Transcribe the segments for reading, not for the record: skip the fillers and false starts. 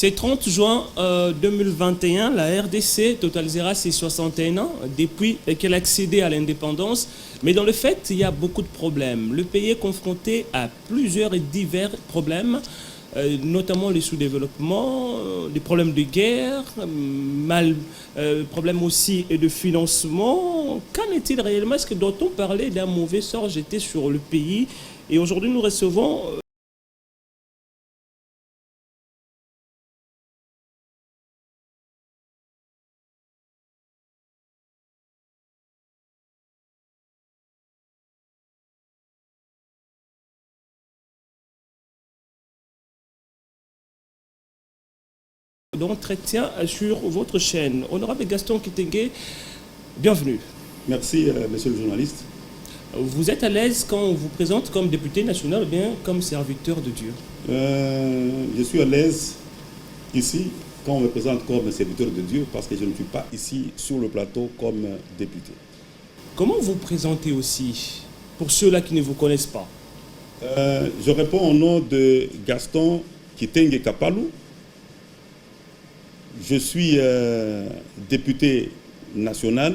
C'est 30 juin 2021, la RDC totalisera ses 61 ans depuis qu'elle a accédé à l'indépendance. Mais dans le fait, il y a beaucoup de problèmes. Le pays est confronté à plusieurs et divers problèmes, notamment les sous-développements, des problèmes de guerre, problèmes aussi de financement. Qu'en est-il réellement? Est-ce que doit-on parler d'un mauvais sort jeté sur le pays? Et aujourd'hui, nous recevons... d'entretien sur votre chaîne. Honorable Gaston Kitenge, bienvenue. Merci, monsieur le journaliste. Vous êtes à l'aise quand on vous présente comme député national ou bien comme serviteur de Dieu? Je suis à l'aise ici quand on me présente comme serviteur de Dieu parce que je ne suis pas ici sur le plateau comme député. Comment vous présentez aussi, pour ceux-là qui ne vous connaissent pas? Je réponds au nom de Gaston Kitenge Kapalou. Je suis député national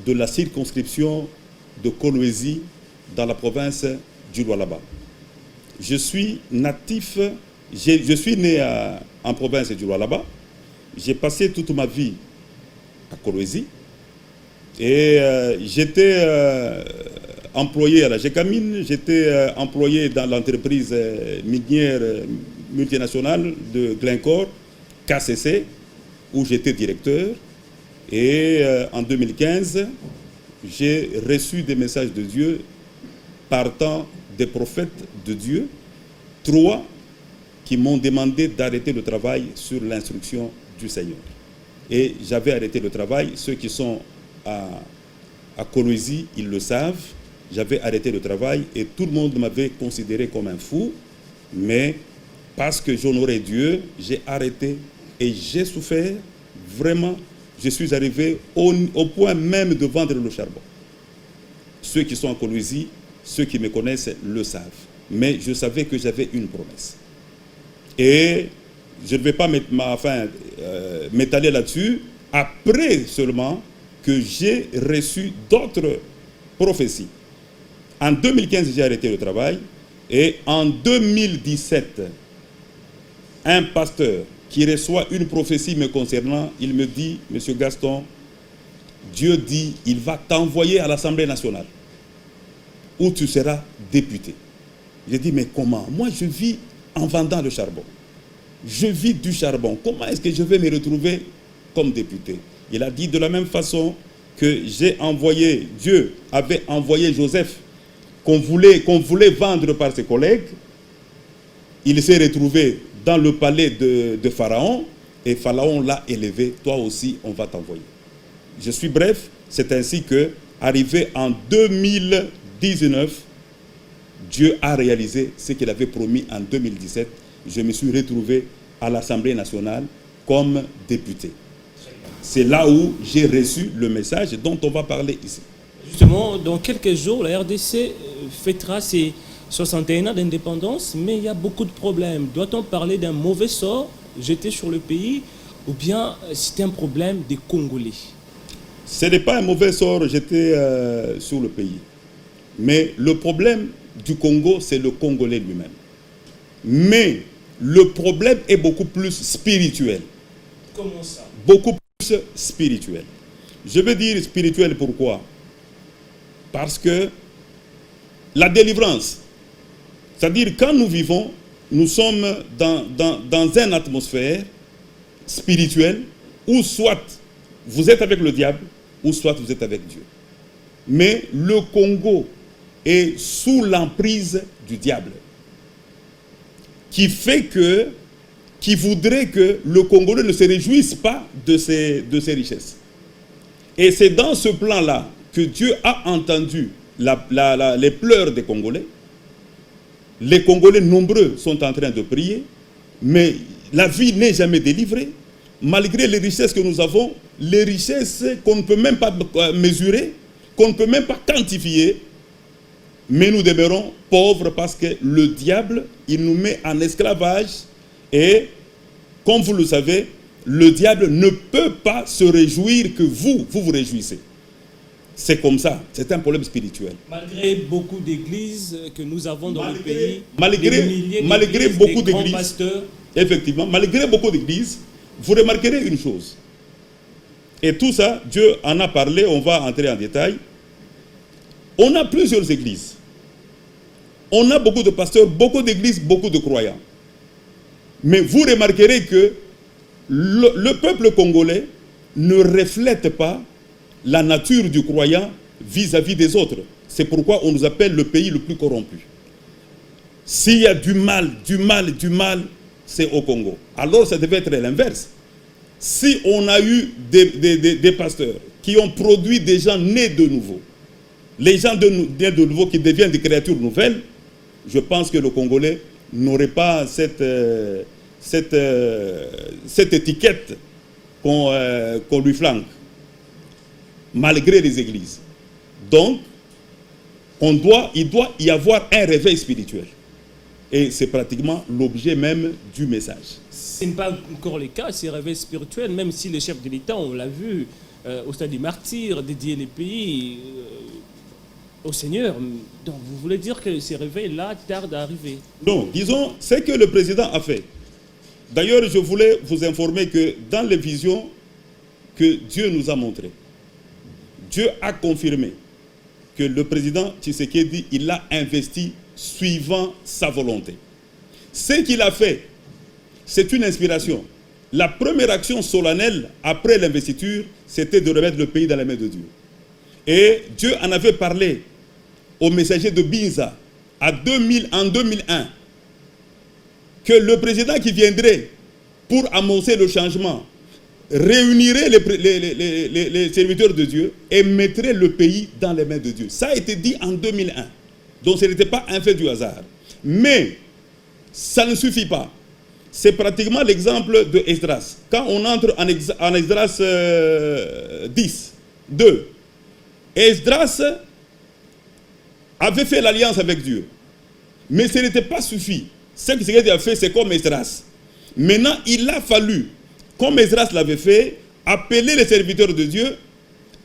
de la circonscription de Kolwezi dans la province du Lualaba. Je suis natif, je suis né en province du Lualaba. J'ai passé toute ma vie à Kolwezi et j'étais employé à la GECAMINE, j'étais employé dans l'entreprise minière multinationale de Glencore, KCC, où j'étais directeur. Et en 2015, j'ai reçu des messages de Dieu partant des prophètes de Dieu, 3 qui m'ont demandé d'arrêter le travail sur l'instruction du Seigneur. Et j'avais arrêté le travail. Ceux qui sont à Kolwezi, ils le savent. J'avais arrêté le travail et tout le monde m'avait considéré comme un fou. Mais parce que j'honorais Dieu, j'ai arrêté. Et j'ai souffert, vraiment, je suis arrivé au point même de vendre le charbon. Ceux qui sont en Kolwezi, ceux qui me connaissent le savent. Mais je savais que j'avais une promesse. Et je ne vais pas m'étaler là-dessus, après seulement que j'ai reçu d'autres prophéties. En 2015, j'ai arrêté le travail. Et en 2017, un pasteur qui reçoit une prophétie me concernant, il me dit, Monsieur Gaston, Dieu dit, il va t'envoyer à l'Assemblée nationale, où tu seras député. J'ai dit, mais comment? Moi, je vis en vendant le charbon. Je vis du charbon. Comment est-ce que je vais me retrouver comme député? Il a dit de la même façon que j'ai envoyé, Dieu avait envoyé Joseph, qu'on voulait vendre par ses collègues. Il s'est retrouvé dans le palais de Pharaon, et Pharaon l'a élevé. Toi aussi, on va t'envoyer. Je suis bref, c'est ainsi que, arrivé en 2019, Dieu a réalisé ce qu'il avait promis en 2017. Je me suis retrouvé à l'Assemblée nationale comme député. C'est là où j'ai reçu le message dont on va parler ici. Justement, dans quelques jours, la RDC fêtera ses 61 ans d'indépendance, mais il y a beaucoup de problèmes. Doit-on parler d'un mauvais sort jeté sur le pays ou bien c'est un problème des Congolais? Ce n'est pas un mauvais sort jeté sur le pays. Mais le problème du Congo, c'est le Congolais lui-même. Mais le problème est beaucoup plus spirituel. Comment ça? Beaucoup plus spirituel. Je veux dire spirituel pourquoi? Parce que la délivrance, c'est-à-dire quand nous vivons, nous sommes dans une atmosphère spirituelle où soit vous êtes avec le diable ou soit vous êtes avec Dieu. Mais le Congo est sous l'emprise du diable qui voudrait que le Congolais ne se réjouisse pas de ses richesses. Et c'est dans ce plan-là que Dieu a entendu les pleurs des Congolais. Les Congolais nombreux sont en train de prier, mais la vie n'est jamais délivrée. Malgré les richesses que nous avons, les richesses qu'on ne peut même pas mesurer, qu'on ne peut même pas quantifier, mais nous demeurons pauvres parce que le diable, il nous met en esclavage et comme vous le savez, le diable ne peut pas se réjouir que vous vous réjouissez. C'est comme ça, c'est un problème spirituel. Malgré beaucoup d'églises que nous avons dans le pays, malgré beaucoup d'églises, effectivement, malgré beaucoup d'églises, vous remarquerez une chose. Et tout ça, Dieu en a parlé, on va entrer en détail. On a plusieurs églises. On a beaucoup de pasteurs, beaucoup d'églises, beaucoup de croyants. Mais vous remarquerez que le peuple congolais ne reflète pas la nature du croyant vis-à-vis des autres. C'est pourquoi on nous appelle le pays le plus corrompu. S'il y a du mal, c'est au Congo. Alors ça devait être l'inverse. Si on a eu des pasteurs qui ont produit des gens nés de nouveau, les gens nés de nouveau qui deviennent des créatures nouvelles, je pense que le Congolais n'aurait pas cette étiquette qu'on lui flanque, malgré les églises. Donc, il doit y avoir un réveil spirituel. Et c'est pratiquement l'objet même du message. Ce n'est pas encore le cas, ces réveils spirituels, même si les chefs de l'État, on l'a vu, au stade des martyrs, dédier les pays au Seigneur. Donc vous voulez dire que ces réveils-là tardent à arriver? Non, disons, c'est que le président a fait. D'ailleurs, je voulais vous informer que dans les visions que Dieu nous a montrées, Dieu a confirmé que le président Tshisekedi, il a investi suivant sa volonté. Ce qu'il a fait, c'est une inspiration. La première action solennelle après l'investiture, c'était de remettre le pays dans la main de Dieu. Et Dieu en avait parlé au messager de Binza en 2001, que le président qui viendrait pour amorcer le changement réunirait les serviteurs de Dieu et mettrait le pays dans les mains de Dieu. Ça a été dit en 2001. Donc ce n'était pas un fait du hasard. Mais ça ne suffit pas. C'est pratiquement l'exemple de Esdras. Quand on entre en Esdras 10, 2, Esdras avait fait l'alliance avec Dieu. Mais ce n'était pas suffi. Ce qu'il a fait, c'est comme Esdras. Maintenant, il a fallu, comme Esdras l'avait fait, appeler les serviteurs de Dieu,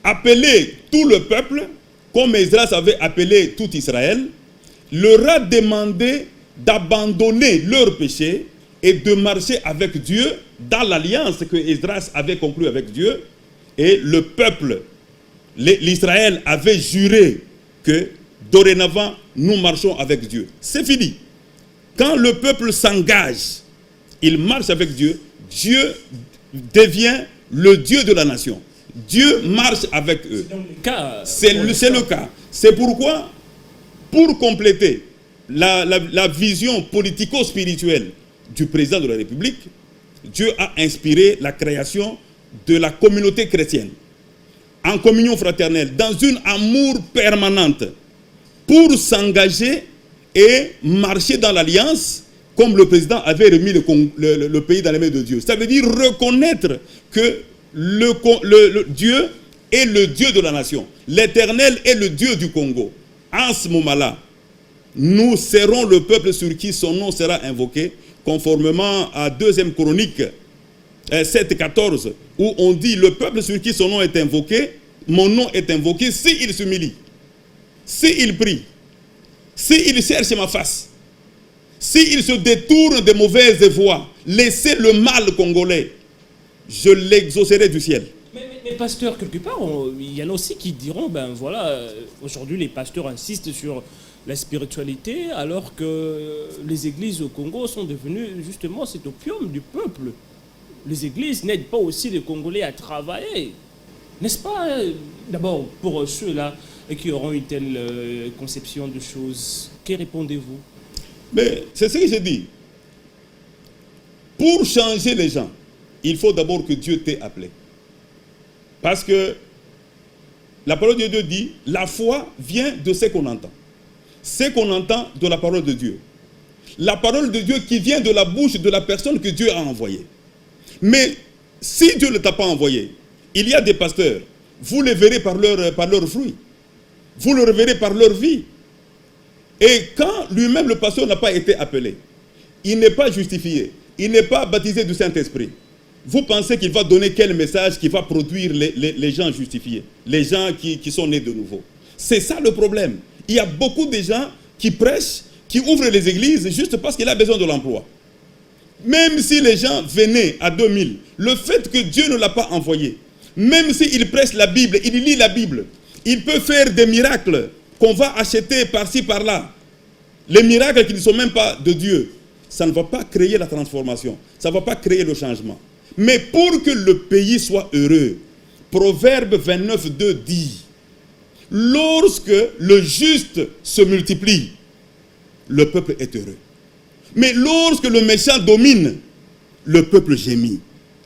appeler tout le peuple, comme Esdras avait appelé tout Israël, leur a demandé d'abandonner leurs péchés et de marcher avec Dieu dans l'alliance que Esdras avait conclue avec Dieu. Et le peuple, l'Israël, avait juré que dorénavant, nous marchons avec Dieu. C'est fini. Quand le peuple s'engage, il marche avec Dieu, Dieu devient le Dieu de la nation. Dieu marche avec eux. C'est le cas. C'est pourquoi, pour compléter la vision politico-spirituelle du président de la République, Dieu a inspiré la création de la communauté chrétienne en communion fraternelle, dans une amour permanente, pour s'engager et marcher dans l'alliance, comme le président avait remis le pays dans les mains de Dieu. Ça veut dire reconnaître que Dieu est le Dieu de la nation. L'Éternel est le Dieu du Congo. En ce moment-là, nous serons le peuple sur qui son nom sera invoqué, conformément à 2e Chronique 7,14, où on dit le peuple sur qui son nom est invoqué, mon nom est invoqué, s'il s'humilie, s'il prie, s'il cherche ma face, s'il se détourne des mauvaises voies, laissez le mal congolais, je l'exaucerai du ciel. Mais pasteur, quelque part, il y en a aussi qui diront, ben voilà, aujourd'hui les pasteurs insistent sur la spiritualité, alors que les églises au Congo sont devenues justement cet opium du peuple. Les églises n'aident pas aussi les Congolais à travailler. N'est-ce pas? D'abord, pour ceux-là qui auront une telle conception de choses, que répondez-vous? Mais c'est ce que j'ai dit. Pour changer les gens, il faut d'abord que Dieu t'ait appelé. Parce que la parole de Dieu dit, la foi vient de ce qu'on entend. Ce qu'on entend de la parole de Dieu. La parole de Dieu qui vient de la bouche de la personne que Dieu a envoyée. Mais si Dieu ne t'a pas envoyé, il y a des pasteurs, vous les verrez par leurs fruits. Vous le verrez par leur vie. Et quand lui-même, le pasteur, n'a pas été appelé, il n'est pas justifié. il n'est pas baptisé du Saint-Esprit. Vous pensez qu'il va donner quel message qui va produire les gens justifiés, les gens qui sont nés de nouveau? C'est ça le problème. Il y a beaucoup de gens qui prêchent, qui ouvrent les églises juste parce qu'il a besoin de l'emploi. Même si les gens venaient à 2000, le fait que Dieu ne l'a pas envoyé, même s'il prêche la Bible, il lit la Bible, il peut faire des miracles qu'on va acheter par-ci, par-là. Les miracles qui ne sont même pas de Dieu. Ça ne va pas créer la transformation. Ça ne va pas créer le changement. Mais pour que le pays soit heureux, Proverbe 29:2 dit, lorsque le juste se multiplie, le peuple est heureux. Mais lorsque le méchant domine, le peuple gémit.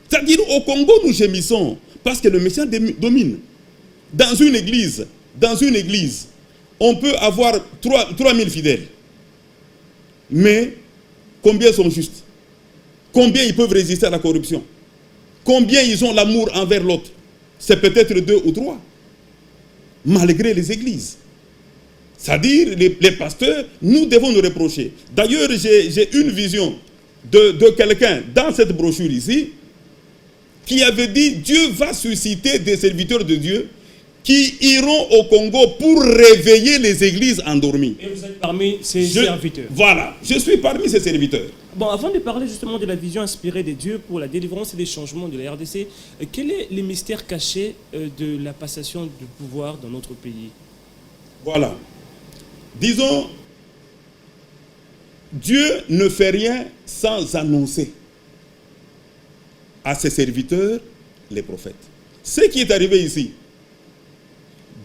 C'est-à-dire au Congo, nous gémissons parce que le méchant domine. Dans une église, on peut avoir 3000 fidèles. Mais combien sont justes? Combien ils peuvent résister à la corruption? Combien ils ont l'amour envers l'autre? C'est peut-être 2 ou 3. Malgré les églises. C'est-à-dire, les pasteurs, nous devons nous reprocher. D'ailleurs, j'ai une vision de quelqu'un dans cette brochure ici qui avait dit, Dieu va susciter des serviteurs de Dieu qui iront au Congo pour réveiller les églises endormies. Et vous êtes parmi ces serviteurs. Voilà, je suis parmi ces serviteurs. Bon, avant de parler justement de la vision inspirée de Dieu pour la délivrance et les changements de la RDC, quel est le mystère caché de la passation du pouvoir dans notre pays? Voilà. Disons, Dieu ne fait rien sans annoncer à ses serviteurs, les prophètes. Ce qui est arrivé ici,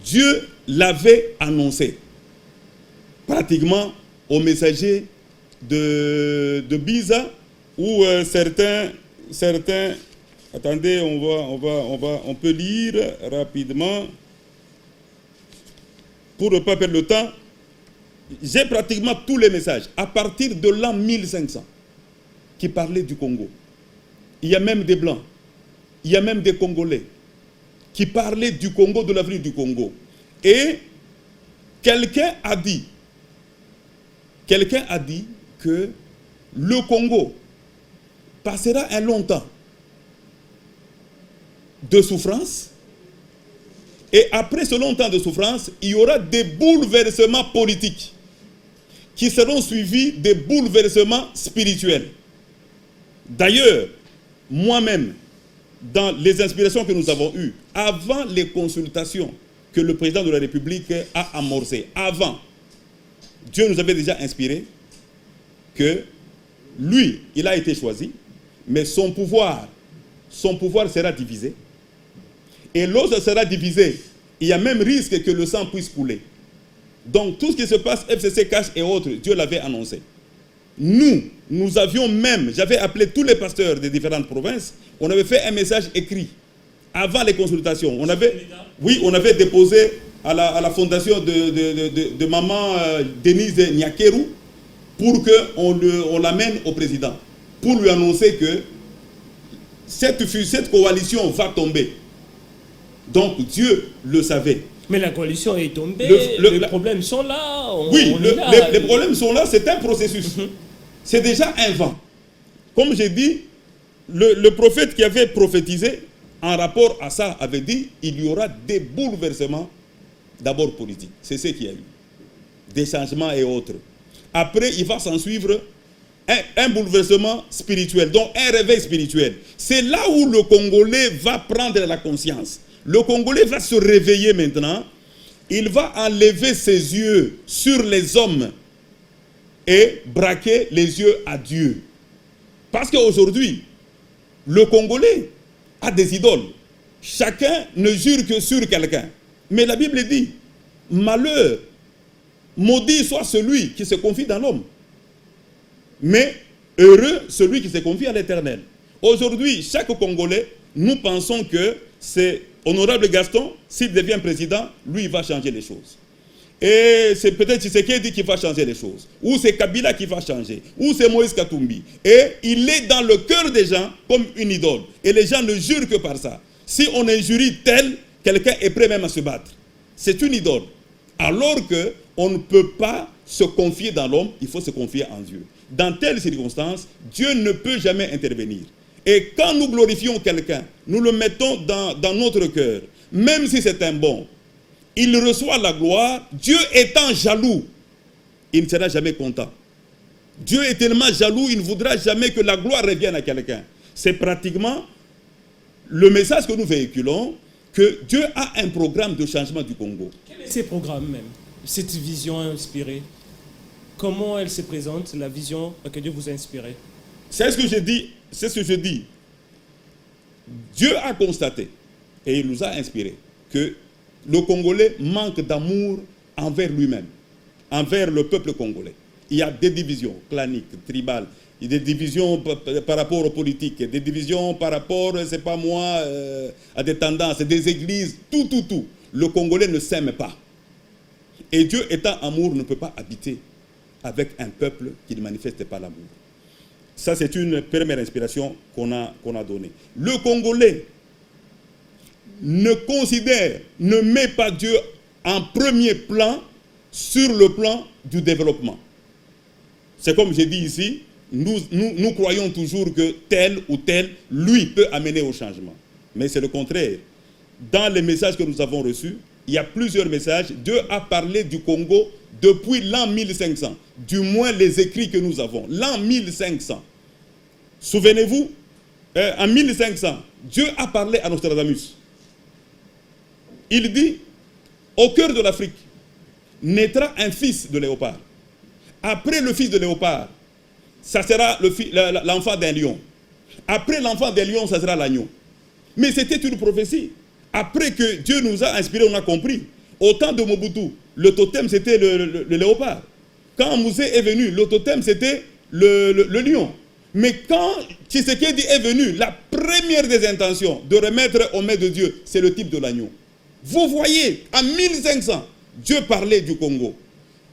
Dieu l'avait annoncé pratiquement aux messagers de Biza, où certains, attendez, on peut lire rapidement pour ne pas perdre le temps. J'ai pratiquement tous les messages à partir de l'an 1500 qui parlaient du Congo. Il y a même des Blancs, il y a même des Congolais qui parlaient du Congo, de l'avenir du Congo. Et quelqu'un a dit que le Congo passera un long temps de souffrance, et après ce long temps de souffrance, il y aura des bouleversements politiques qui seront suivis des bouleversements spirituels. D'ailleurs, moi-même, dans les inspirations que nous avons eues, avant les consultations que le président de la République a amorcées, avant, Dieu nous avait déjà inspiré que lui, il a été choisi, mais son pouvoir sera divisé. Et lorsque sera divisé, il y a même risque que le sang puisse couler. Donc tout ce qui se passe, FCC, Cash et autres, Dieu l'avait annoncé. Nous avions même, j'avais appelé tous les pasteurs des différentes provinces, on avait fait un message écrit avant les consultations. On avait déposé à la fondation de maman Denise Nyakeru pour qu'on l'amène au président, pour lui annoncer que cette coalition va tomber. Donc Dieu le savait. Mais la coalition est tombée, les problèmes sont là. Les problèmes sont là, c'est un processus. C'est déjà un vent. Comme j'ai dit, le prophète qui avait prophétisé en rapport à ça avait dit il y aura des bouleversements, d'abord politiques. C'est ce qu'il y a eu. Des changements et autres. Après, il va s'en suivre un bouleversement spirituel, donc un réveil spirituel. C'est là où le Congolais va prendre la conscience. Le Congolais va se réveiller maintenant. Il va enlever ses yeux sur les hommes et braquer les yeux à Dieu. Parce qu'aujourd'hui, le Congolais a des idoles. Chacun ne jure que sur quelqu'un. Mais la Bible dit, malheur, maudit soit celui qui se confie dans l'homme. Mais heureux celui qui se confie à l'Éternel. Aujourd'hui, chaque Congolais, nous pensons que c'est Honorable Gaston, s'il devient président, lui, il va changer les choses. Et c'est peut-être Tshisekedi qui va changer les choses. Ou c'est Kabila qui va changer. Ou c'est Moïse Katumbi. Et il est dans le cœur des gens comme une idole. Et les gens ne jurent que par ça. Si on injurie tel, quelqu'un est prêt même à se battre. C'est une idole. Alors qu'on ne peut pas se confier dans l'homme, il faut se confier en Dieu. dans telle circonstance, Dieu ne peut jamais intervenir. Et quand nous glorifions quelqu'un, nous le mettons dans notre cœur, même si c'est un bon, il reçoit la gloire. Dieu étant jaloux, il ne sera jamais content. Dieu est tellement jaloux, il ne voudra jamais que la gloire revienne à quelqu'un. C'est pratiquement le message que nous véhiculons, que Dieu a un programme de changement du Congo. Quel est ce programme même, cette vision inspirée? Comment elle se présente, la vision que Dieu vous a inspirée? C'est ce que je dis, c'est ce que je dis. Dieu a constaté, et il nous a inspiré, que le Congolais manque d'amour envers lui-même, envers le peuple congolais. Il y a des divisions claniques, tribales, il y a des divisions par rapport aux politiques, des divisions par rapport, c'est pas moi, à des tendances, des églises, tout. Le Congolais ne s'aime pas. Et Dieu étant amour ne peut pas habiter avec un peuple qui ne manifeste pas l'amour. Ça, c'est une première inspiration qu'on a donnée. Le Congolais ne met pas Dieu en premier plan sur le plan du développement. C'est comme j'ai dit ici, nous croyons toujours que tel ou tel, lui, peut amener au changement. Mais c'est le contraire. Dans les messages que nous avons reçus, il y a plusieurs messages. Dieu a parlé du Congo depuis l'an 1500. Du moins les écrits que nous avons. L'an 1500. Souvenez-vous, en 1500, Dieu a parlé à Nostradamus. Il dit, au cœur de l'Afrique, naîtra un fils de léopard. Après le fils de léopard, ça sera l'enfant d'un lion. Après l'enfant d'un lion, ça sera l'agneau. Mais c'était une prophétie. Après que Dieu nous a inspiré, on a compris. Au temps de Mobutu, le totem c'était le léopard. Quand Mouzé est venu, le totem c'était le lion. Mais quand Tshisekedi est venu, la première des intentions de remettre aux mains de Dieu, c'est le type de l'agneau. Vous voyez, en 1500, Dieu parlait du Congo.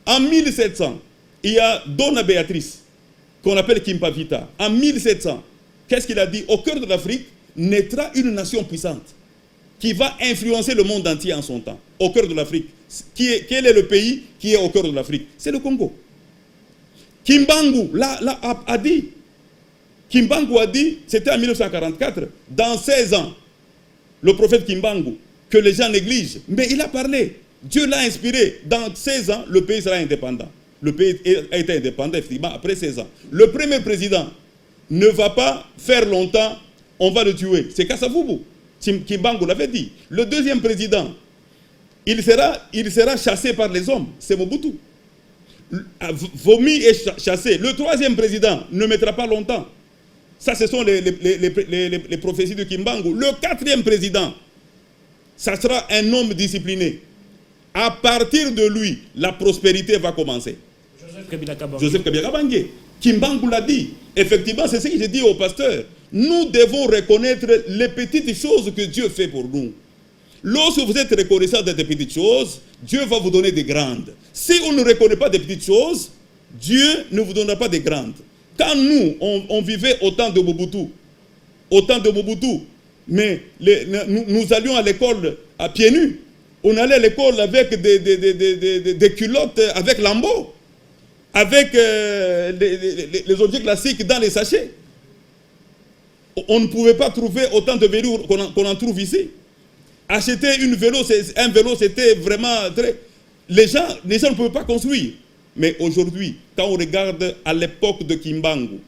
En 1700, il y a Donna Béatrice, qu'on appelle Kimpavita. En 1700, qu'est-ce qu'il a dit? Au cœur de l'Afrique naîtra une nation puissante qui va influencer le monde entier en son temps. Au cœur de l'Afrique. Quel est le pays qui est au cœur de l'Afrique? C'est le Congo. Kimbangu a dit. Kimbangu a dit, c'était en 1944, dans 16 ans, le prophète Kimbangu, que les gens négligent. Mais il a parlé. Dieu l'a inspiré. Dans 16 ans, le pays sera indépendant. Le pays a été indépendant, effectivement, après 16 ans. Le premier président ne va pas faire longtemps, on va le tuer. C'est Kassavubu. Kimbangu l'avait dit. Le deuxième président, il sera chassé par les hommes. C'est Mobutu. Vomi et chassé. Le troisième président ne mettra pas longtemps. Ça, ce sont les prophéties de Kimbangu. Le quatrième président, ça sera un homme discipliné. À partir de lui, la prospérité va commencer. Joseph Kabila Kabange. Kimbangu l'a dit. Effectivement, c'est ce que j'ai dit au pasteur. Nous devons reconnaître les petites choses que Dieu fait pour nous. Lorsque vous êtes reconnaissant de des petites choses, Dieu va vous donner des grandes. Si on ne reconnaît pas des petites choses, Dieu ne vous donnera pas des grandes. Quand nous, on vivait au temps de Mobutu, mais nous allions à l'école à pieds nus. On allait à l'école avec des culottes, avec lambeaux, avec les objets classiques dans les sachets. On ne pouvait pas trouver autant de vélos qu'on en trouve ici. Acheter un vélo, c'était vraiment très... Les gens ne pouvaient pas construire. Mais aujourd'hui, quand on regarde à l'époque de Kimbangu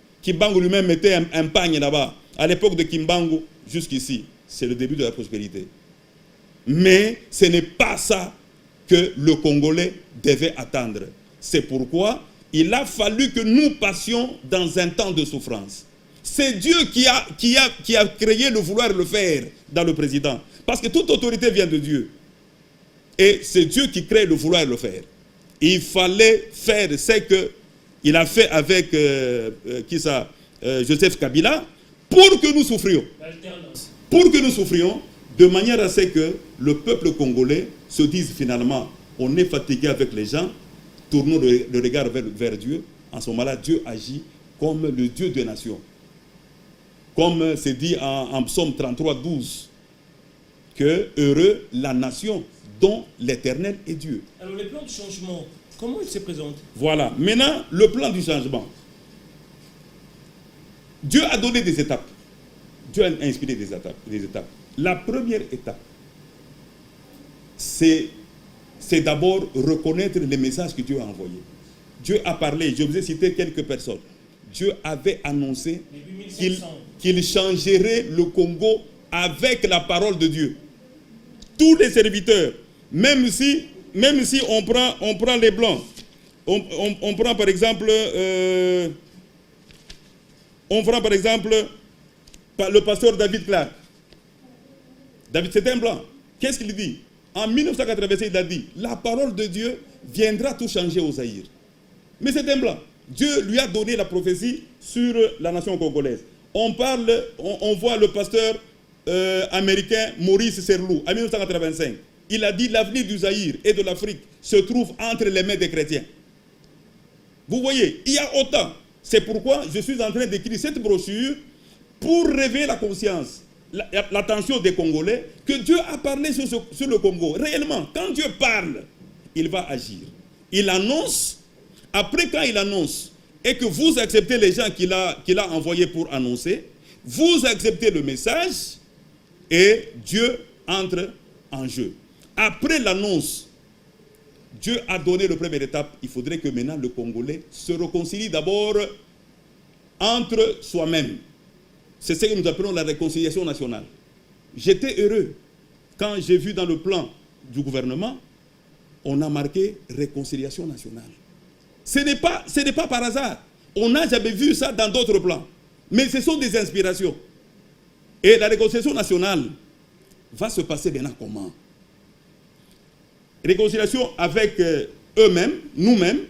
lui-même mettait un pagne là-bas. À l'époque de Kimbangu, jusqu'ici, c'est le début de la prospérité. Mais ce n'est pas ça que le Congolais devait attendre. C'est pourquoi il a fallu que nous passions dans un temps de souffrance. C'est Dieu qui a créé le vouloir le faire dans le président. Parce que toute autorité vient de Dieu. Et c'est Dieu qui crée le vouloir le faire. Il fallait faire ce qu'il a fait avec Joseph Kabila pour que nous souffrions. Pour que nous souffrions, de manière à ce que le peuple congolais se dise finalement, on est fatigué avec les gens, tournons le regard vers Dieu. En ce moment-là, Dieu agit comme le Dieu des nations. Comme c'est dit en Psaume 33, 12, que heureux la nation dont l'Éternel est Dieu. Alors le plan de changement, comment il se présente? Voilà. Maintenant, le plan du changement. Dieu a donné des étapes. Dieu a inspiré des étapes. La première étape, c'est d'abord reconnaître les messages que Dieu a envoyés. Dieu a parlé, je vous ai cité quelques personnes. Dieu avait annoncé qu'il changerait le Congo avec la parole de Dieu. Tous les serviteurs, même si on prend les Blancs, on prend par exemple le pasteur David Clark. David, c'est un Blanc. Qu'est-ce qu'il dit? En 1987, il a dit, la parole de Dieu viendra tout changer au Zaïre. Mais c'est un Blanc. Dieu lui a donné la prophétie sur la nation congolaise. On voit le pasteur américain Maurice Serlou, en 1985. Il a dit, l'avenir du Zaïre et de l'Afrique se trouve entre les mains des chrétiens. Vous voyez, il y a autant. C'est pourquoi je suis en train d'écrire cette brochure pour réveiller la conscience, l'attention des Congolais, que Dieu a parlé sur le Congo. Réellement, quand Dieu parle, il va agir. Il annonce, après quand il annonce, et que vous acceptez les gens qu'il a envoyés pour annoncer, vous acceptez le message, et Dieu entre en jeu. Après l'annonce, Dieu a donné la première étape. Il faudrait que maintenant le Congolais se réconcilie d'abord entre soi-même. C'est ce que nous appelons la réconciliation nationale. J'étais heureux quand j'ai vu dans le plan du gouvernement, on a marqué réconciliation nationale. Ce n'est pas par hasard. On n'a jamais vu ça dans d'autres plans. Mais ce sont des inspirations. Et la réconciliation nationale va se passer maintenant comment? Réconciliation avec eux-mêmes, nous-mêmes,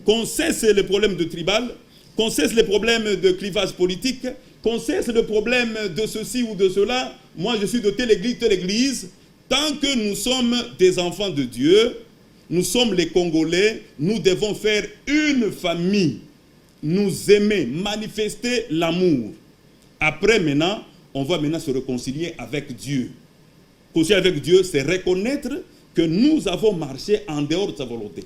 qu'on cesse les problèmes de tribal, qu'on cesse les problèmes de clivage politique, qu'on cesse le problème de ceci ou de cela. Moi, je suis de telle église. Tant que nous sommes des enfants de Dieu, nous sommes les Congolais, nous devons faire une famille, nous aimer, manifester l'amour. Après, maintenant, on va maintenant se réconcilier avec Dieu. Réconcilier avec Dieu, c'est reconnaître que nous avons marché en dehors de sa volonté.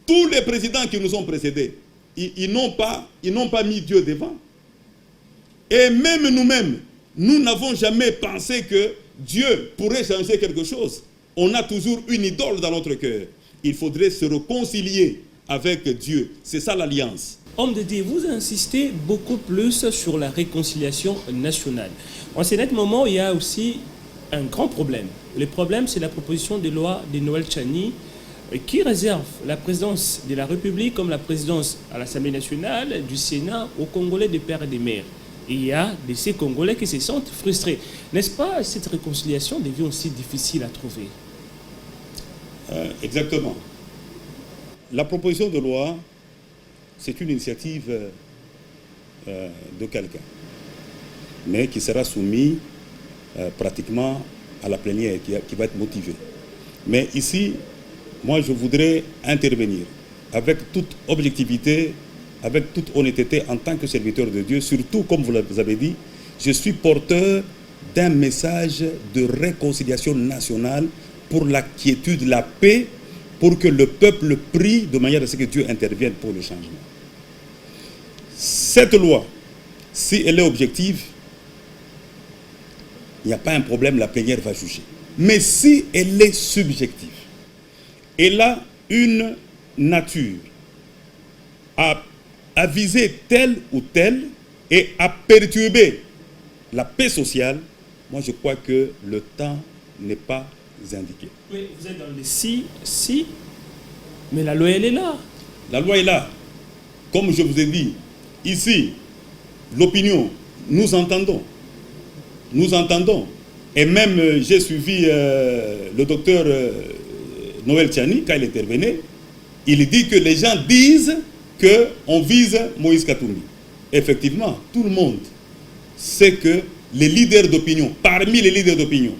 Tous les présidents qui nous ont précédés, ils n'ont pas mis Dieu devant. Et même nous-mêmes, nous n'avons jamais pensé que Dieu pourrait changer quelque chose. On a toujours une idole dans notre cœur. Il faudrait se réconcilier avec Dieu. C'est ça l'alliance. Homme de Dieu, vous insistez beaucoup plus sur la réconciliation nationale. En ce net moment, il y a aussi un grand problème. Le problème, c'est la proposition de loi de Noël Tchani qui réserve la présidence de la République comme la présidence à l'Assemblée nationale, du Sénat, aux Congolais des pères et des mères. Et il y a de ces Congolais qui se sentent frustrés. N'est-ce pas, cette réconciliation devient aussi difficile à trouver? Exactement. La proposition de loi, c'est une initiative de quelqu'un, mais qui sera soumise pratiquement à la plénière, qui va être motivée. Mais ici, moi, je voudrais intervenir avec toute objectivité, avec toute honnêteté en tant que serviteur de Dieu, surtout, comme vous l'avez dit, je suis porteur d'un message de réconciliation nationale pour la quiétude, la paix, pour que le peuple prie de manière à ce que Dieu intervienne pour le changement. Cette loi, si elle est objective, il n'y a pas un problème, la plénière va juger. Mais si elle est subjective, elle a une nature à viser telle ou telle et à perturber la paix sociale, moi je crois que le temps n'est pas indiqué. Oui, vous êtes dans les si, mais la loi elle est là. La loi est là. Comme je vous ai dit, ici, l'opinion, nous entendons. Nous entendons. Et même, j'ai suivi le docteur Noël Tchani, quand il intervenait, il dit que les gens disent qu'on vise Moïse Katumbi. Effectivement, tout le monde sait que les leaders d'opinion, parmi les leaders d'opinion,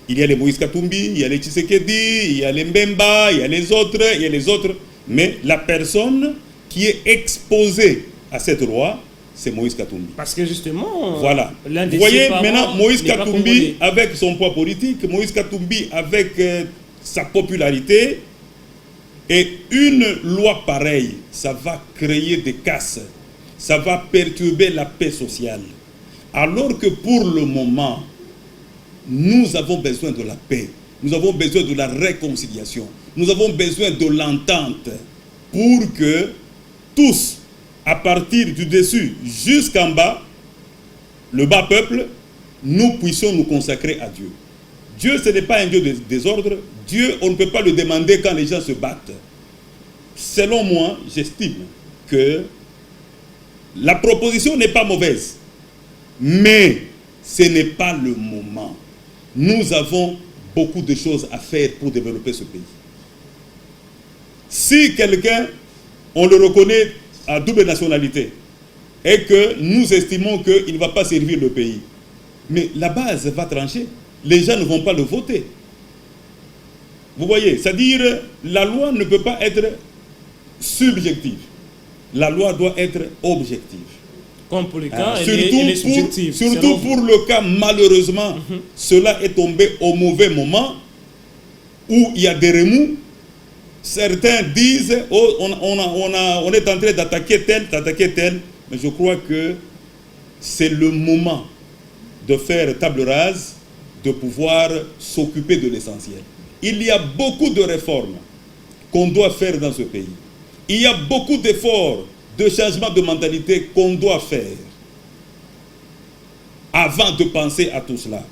il y a les Moïse Katumbi, il y a les Tshisekedi, il y a les Mbemba, il y a les autres, mais la personne qui est exposée à cette loi, c'est Moïse Katumbi. Parce que justement, voilà. Vous voyez maintenant Moïse Katumbi avec son poids politique, Moïse Katumbi avec sa popularité, et une loi pareille, ça va créer des casses. ça va perturber la paix sociale. Alors que pour le moment, nous avons besoin de la paix, nous avons besoin de la réconciliation, nous avons besoin de l'entente pour que tous, à partir du dessus jusqu'en bas, le bas peuple, nous puissions nous consacrer à Dieu. Dieu, ce n'est pas un Dieu de désordre. Dieu, on ne peut pas le demander quand les gens se battent. Selon moi, j'estime que la proposition n'est pas mauvaise, mais ce n'est pas le moment. Nous avons beaucoup de choses à faire pour développer ce pays. Si quelqu'un, on le reconnaît à double nationalité, et que nous estimons qu'il ne va pas servir le pays, mais la base va trancher. Les gens ne vont pas le voter. Vous voyez, c'est-à-dire, la loi ne peut pas être subjective. La loi doit être objective. Comme pour les cas, elle est subjective. Surtout pour le cas, malheureusement, cela est tombé au mauvais moment, où il y a des remous. Certains disent, oh, on est en train d'attaquer tel, mais je crois que c'est le moment de faire table rase, de pouvoir s'occuper de l'essentiel. Il y a beaucoup de réformes qu'on doit faire dans ce pays. Il y a beaucoup d'efforts de changement de mentalité qu'on doit faire avant de penser à tout cela.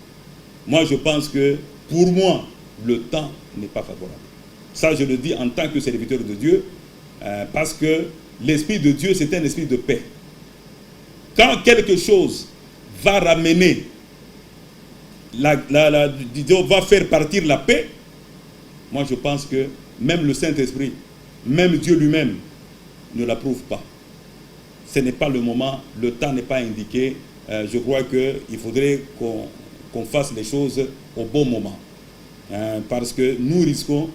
Moi, je pense que, pour moi, le temps n'est pas favorable. Ça, je le dis en tant que serviteur de Dieu, parce que l'Esprit de Dieu, c'est un esprit de paix. Quand quelque chose va ramener, va faire partir la paix, moi je pense que même le Saint-Esprit, même Dieu lui-même ne l'approuve pas. Ce n'est pas le moment, le temps n'est pas indiqué. Je crois qu'il faudrait qu'on fasse les choses au bon moment. Parce que nous risquons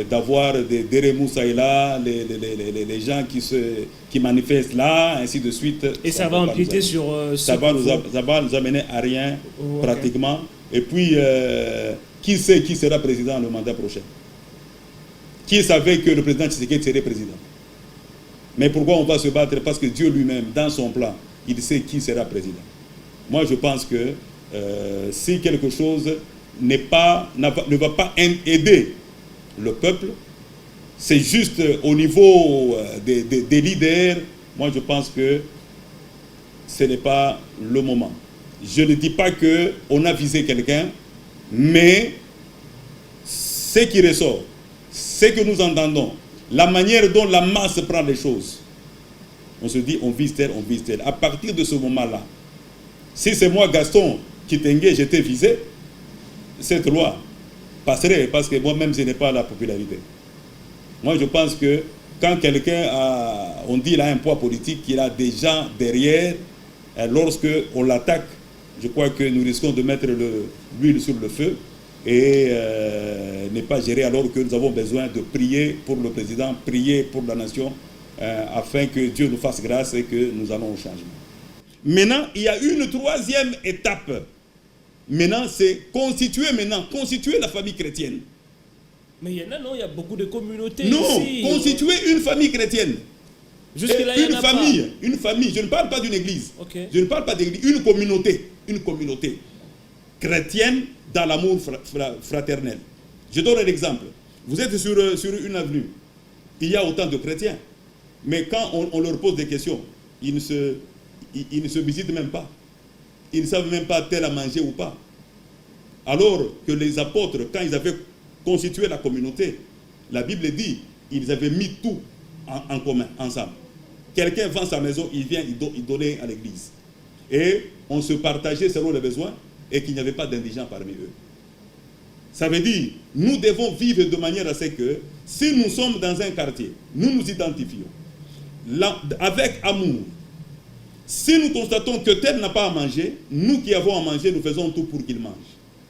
d'avoir des remous ça et là, les gens qui manifestent là, ainsi de suite. Et ça va empiéter sur... ça va nous amener à rien, pratiquement. Et puis, qui sait qui sera président le mandat prochain? Qui savait que le président Tshisekedi serait président? Mais pourquoi on va se battre? Parce que Dieu lui-même, dans son plan, il sait qui sera président. Moi, je pense que si quelque chose ne va pas aider le peuple, c'est juste au niveau des leaders. Moi, je pense que ce n'est pas le moment. Je ne dis pas qu'on a visé quelqu'un, mais ce qui ressort, ce que nous entendons, la manière dont la masse prend les choses, on se dit on vise tel, on vise tel. À partir de ce moment-là, si c'est moi, Gaston Kitenge, j'étais visé, cette loi passerait, parce que moi-même, je n'ai pas la popularité. Moi, je pense que quand quelqu'un on dit qu'il a un poids politique, qu'il a des gens derrière, lorsque on l'attaque, je crois que nous risquons de mettre l'huile sur le feu et ne pas gérer, alors que nous avons besoin de prier pour le président, prier pour la nation, afin que Dieu nous fasse grâce et que nous allons au changement. Maintenant, il y a une troisième étape. Maintenant, c'est constituer la famille chrétienne. Mais il y en a, non, il y a beaucoup de communautés non, ici. Constituer une famille chrétienne. Jusque-là, il y en a une famille, je ne parle pas d'une église. Okay. Je ne parle pas d'église, une communauté chrétienne dans l'amour fraternel. Je donne un exemple. Vous êtes sur une avenue. Il y a autant de chrétiens. Mais quand on leur pose des questions, ils ne se visitent même pas. Ils ne savent même pas tel à manger ou pas. Alors que les apôtres, quand ils avaient constitué la communauté, la Bible dit, ils avaient mis tout en commun, ensemble. Quelqu'un vend sa maison, il vient, il donnait à l'église. Et on se partageait selon les besoins et qu'il n'y avait pas d'indigents parmi eux. Ça veut dire, nous devons vivre de manière à ce que, si nous sommes dans un quartier, nous nous identifions avec amour. Si nous constatons que tel n'a pas à manger, nous qui avons à manger, nous faisons tout pour qu'il mange.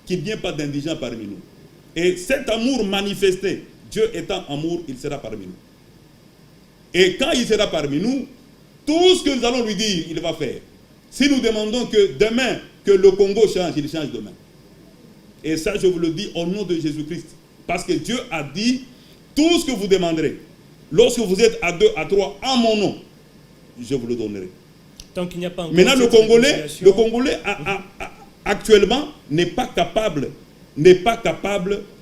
Qu'il n'y ait pas d'indigents parmi nous. Et cet amour manifesté, Dieu étant amour, il sera parmi nous. Et quand il sera parmi nous, tout ce que nous allons lui dire, il va faire. Si nous demandons que demain, que le Congo change, il change demain. Et ça, je vous le dis au nom de Jésus-Christ. Parce que Dieu a dit, tout ce que vous demanderez, lorsque vous êtes à 2, à 3, en mon nom, je vous le donnerai. Tant qu'il n'y a pas encore Maintenant, le Congolais actuellement n'est pas capable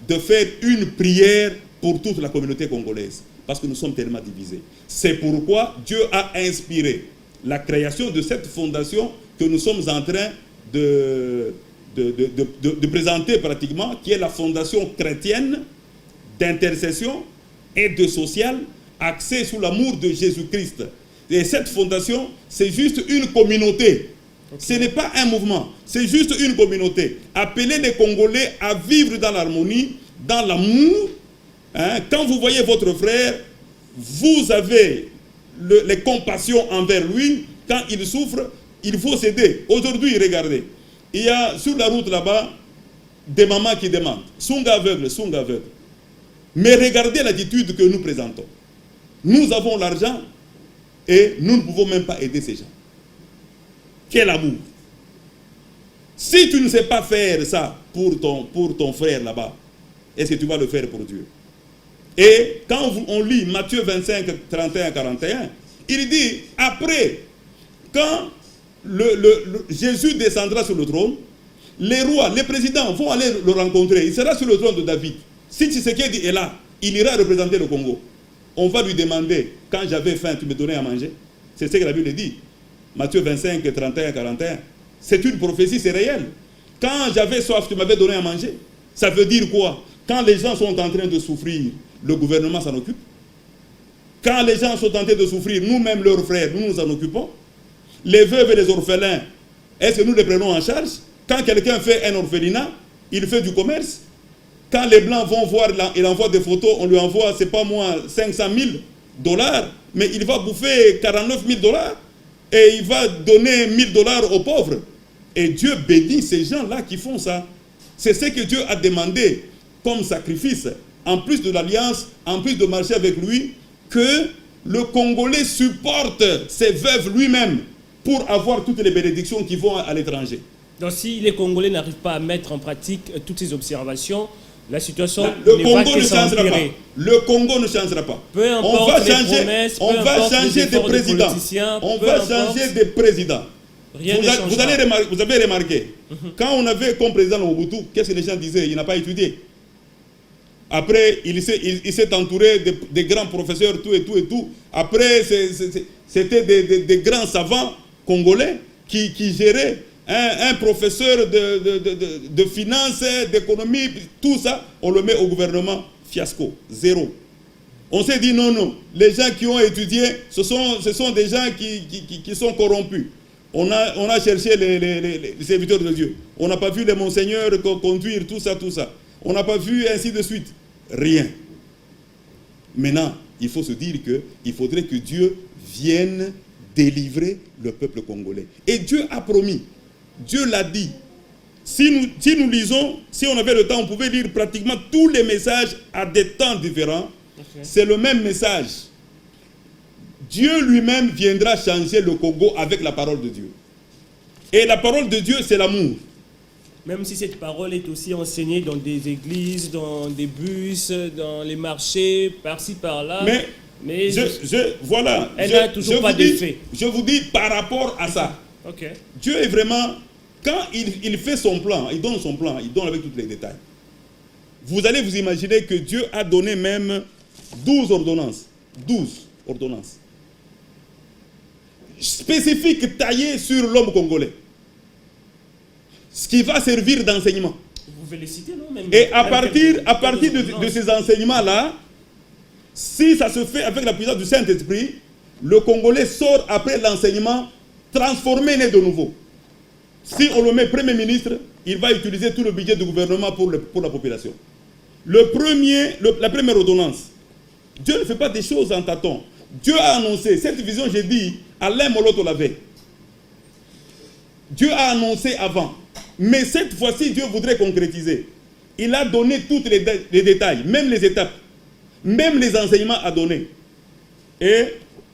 de faire une prière pour toute la communauté congolaise, parce que nous sommes tellement divisés. C'est pourquoi Dieu a inspiré la création de cette fondation que nous sommes en train de présenter pratiquement, qui est la fondation chrétienne d'intercession et de social, axée sous l'amour de Jésus-Christ. Et cette fondation, c'est juste une communauté. Okay. Ce n'est pas un mouvement, c'est juste une communauté. Appeler les Congolais à vivre dans l'harmonie, dans l'amour. Hein? Quand vous voyez votre frère, vous avez les compassions envers lui. Quand il souffre, il faut s'aider. Aujourd'hui, regardez, il y a sur la route là-bas des mamans qui demandent Sunga aveugle, Sunga aveugle. Mais regardez l'attitude que nous présentons. Nous avons l'argent et nous ne pouvons même pas aider ces gens. Quel amour! Si tu ne sais pas faire ça pour ton frère là-bas, est-ce que tu vas le faire pour Dieu? Et quand on lit Matthieu 25, 31, 41, il dit, après, quand Jésus descendra sur le trône, les rois, les présidents vont aller le rencontrer. Il sera sur le trône de David. Si Tshisekedi est là, il ira représenter le Congo. On va lui demander, quand j'avais faim, tu me donnais à manger. C'est ce que la Bible dit. Matthieu 25, 31, 41. C'est une prophétie, c'est réel. Quand j'avais soif, tu m'avais donné à manger. Ça veut dire quoi? Quand les gens sont en train de souffrir, le gouvernement s'en occupe. Quand les gens sont en train de souffrir, nous-mêmes, leurs frères, nous nous en occupons. Les veuves et les orphelins, est-ce que nous les prenons en charge? Quand quelqu'un fait un orphelinat, il fait du commerce. Quand les Blancs vont voir, il envoie des photos, on lui envoie, c'est pas moins 500 000 $, mais il va bouffer 49 000 $, et il va donner 1 000 $ aux pauvres. Et Dieu bénit ces gens-là qui font ça. C'est ce que Dieu a demandé comme sacrifice, en plus de l'alliance, en plus de marcher avec lui, que le Congolais supporte ses veuves lui-même pour avoir toutes les bénédictions qui vont à l'étranger. Donc si les Congolais n'arrivent pas à mettre en pratique toutes ces observations, la situation le Congo ne changera pas. Le Congo ne changera pas. Peu importe les promesses, on va changer de président. On va changer de président. Vous avez remarqué, quand on avait comme président Mobutu, qu'est-ce que les gens disaient? Il n'a pas étudié. Après, il s'est entouré de grands professeurs, tout et tout et tout. Après, c'était des grands savants congolais qui géraient. Un professeur de finances, d'économie, tout ça, on le met au gouvernement, fiasco, zéro. On s'est dit non, les gens qui ont étudié, ce sont des gens qui sont corrompus. On a cherché les serviteurs de Dieu. On n'a pas vu les monseigneurs conduire, tout ça. On n'a pas vu ainsi de suite. Rien. Maintenant, il faut se dire qu'il faudrait que Dieu vienne délivrer le peuple congolais. Et Dieu a promis. Dieu l'a dit. Si nous lisons, si on avait le temps, on pouvait lire pratiquement tous les messages à des temps différents. Okay. C'est le même message. Dieu lui-même viendra changer le Congo avec la parole de Dieu. Et la parole de Dieu, c'est l'amour. Même si cette parole est aussi enseignée dans des églises, dans des bus, dans les marchés, par-ci, par-là. Mais voilà. Elle n'a toujours pas d'effet. Je vous dis par rapport à ça. Okay. Dieu est vraiment, quand il fait son plan, il donne son plan, il donne avec tous les détails. Vous allez vous imaginer que Dieu a donné même 12 ordonnances. 12 ordonnances. Spécifiques, taillées sur l'homme congolais. Ce qui va servir d'enseignement. Vous pouvez les citer, non? Et à partir de ces enseignements-là, si ça se fait avec la puissance du Saint-Esprit, le Congolais sort après l'enseignement transformé, né de nouveau. Si on le met Premier ministre, il va utiliser tout le budget du gouvernement pour la population. La première ordonnance, Dieu ne fait pas des choses en tâton. Dieu a annoncé, cette vision, j'ai dit, Alain Moloto l'avait. Dieu a annoncé avant. Mais cette fois-ci, Dieu voudrait concrétiser. Il a donné tous les détails, même les étapes, même les enseignements à donner. Et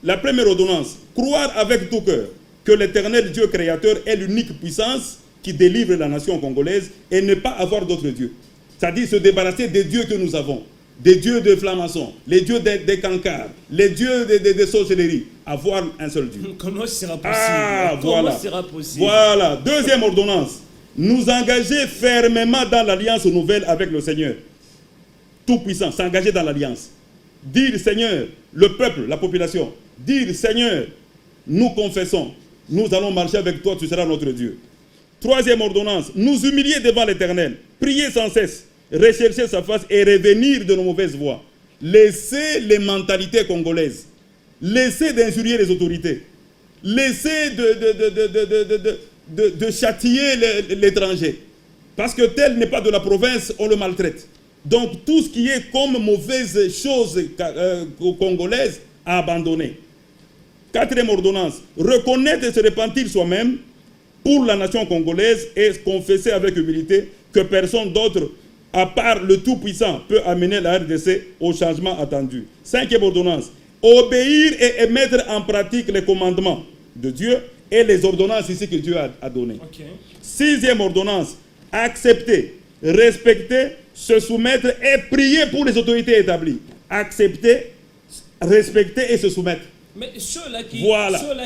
la première ordonnance, croire avec tout cœur que l'Éternel Dieu créateur est l'unique puissance qui délivre la nation congolaise et ne pas avoir d'autres dieux. C'est-à-dire se débarrasser des dieux que nous avons, des dieux de francs-maçons, les dieux des cancars, les dieux des sorcelleries. avoir un seul Dieu. Comment sera possible? Voilà. Comment sera possible? Voilà. Deuxième ordonnance. Nous engager fermement dans l'alliance nouvelle avec le Seigneur. Tout-puissant, s'engager dans l'alliance. Dire, Seigneur, le peuple, la population, dire, Seigneur, nous confessons, nous allons marcher avec toi, tu seras notre Dieu. Troisième ordonnance, nous humilier devant l'Éternel, prier sans cesse, rechercher sa face et revenir de nos mauvaises voies. Laisser les mentalités congolaises, laisser d'injurier les autorités, laisser de châtier l'étranger. Parce que tel n'est pas de la province, on le maltraite. Donc tout ce qui est comme mauvaise chose congolaise à abandonner. Quatrième ordonnance, reconnaître et se repentir soi-même pour la nation congolaise et confesser avec humilité que personne d'autre, à part le Tout-Puissant, peut amener la RDC au changement attendu. Cinquième ordonnance, obéir et mettre en pratique les commandements de Dieu et les ordonnances ici que Dieu a données. Okay. Sixième ordonnance, accepter, respecter, se soumettre et prier pour les autorités établies. Accepter, respecter et se soumettre. Mais ceux-là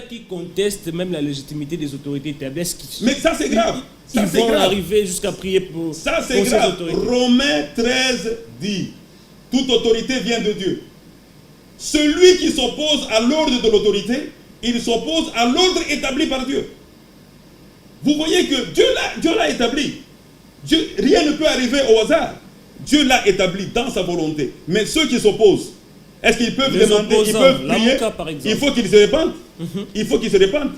qui contestent même la légitimité des autorités établies, mais ça c'est grave. Ils vont arriver jusqu'à prier pour ça c'est grave. Romains 13 dit, toute autorité vient de Dieu. Celui qui s'oppose à l'ordre de l'autorité, il s'oppose à l'ordre établi par Dieu. Vous voyez que Dieu l'a établi. Rien ne peut arriver au hasard. Dieu l'a établi dans sa volonté. Mais ceux qui s'opposent, est-ce qu'ils peuvent demander, ils peuvent prier? Il faut qu'ils se répandent. Il faut qu'ils se répandent.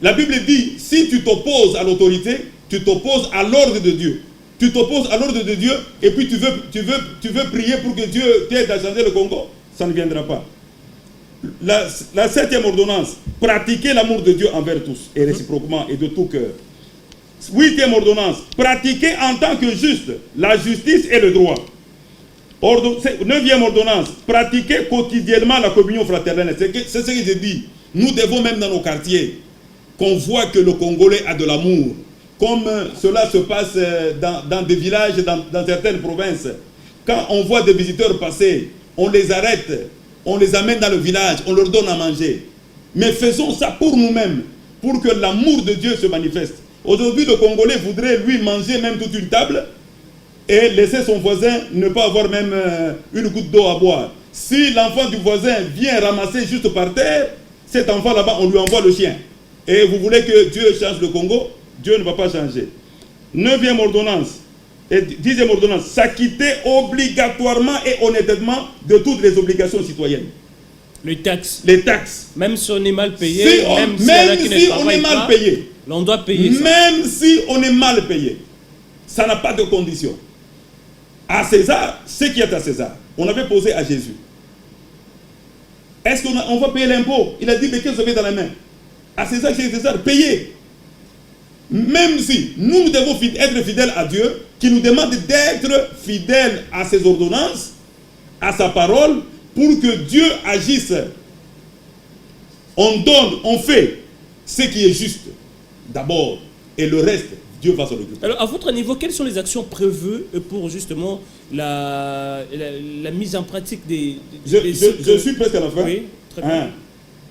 La Bible dit, si tu t'opposes à l'autorité, tu t'opposes à l'ordre de Dieu. Tu t'opposes à l'ordre de Dieu et puis tu veux prier pour que Dieu t'aide à changer le Congo. Ça ne viendra pas. La septième ordonnance, pratiquer l'amour de Dieu envers tous et réciproquement et de tout cœur. Huitième ordonnance, pratiquer en tant que juste la justice et le droit. Neuvième ordonnance, pratiquer quotidiennement la communion fraternelle. C'est ce que j'ai dit. Nous devons même dans nos quartiers qu'on voit que le Congolais a de l'amour. Comme cela se passe dans des villages, dans certaines provinces. Quand on voit des visiteurs passer, on les arrête, on les amène dans le village, on leur donne à manger. Mais faisons ça pour nous-mêmes, pour que l'amour de Dieu se manifeste. Aujourd'hui, le Congolais voudrait, lui, manger même toute une table et laisser son voisin ne pas avoir même une goutte d'eau à boire. Si l'enfant du voisin vient ramasser juste par terre, cet enfant là-bas, on lui envoie le chien. Et vous voulez que Dieu change le Congo? Dieu ne va pas changer. Neuvième ordonnance. Et dixième ordonnance, s'acquitter obligatoirement et honnêtement de toutes les obligations citoyennes. Les taxes. Les taxes. Même si on est mal payé, même si on est mal payé. On doit payer ça. Même si on est mal payé. Ça n'a pas de condition. À César, ce qui est à César. On avait posé à Jésus. Est-ce qu'on va payer l'impôt? Il a dit, mais qu'est-ce que vous avez dans la main? À César, c'est César, payez. Même si nous devons être fidèles à Dieu, qui nous demande d'être fidèles à ses ordonnances, à sa parole, pour que Dieu agisse. On donne, on fait ce qui est juste d'abord, et le reste, Dieu va s'en occuper. Alors, à votre niveau, quelles sont les actions prévues pour justement la mise en pratique des... Je suis presque à la fin. Oui, très bien.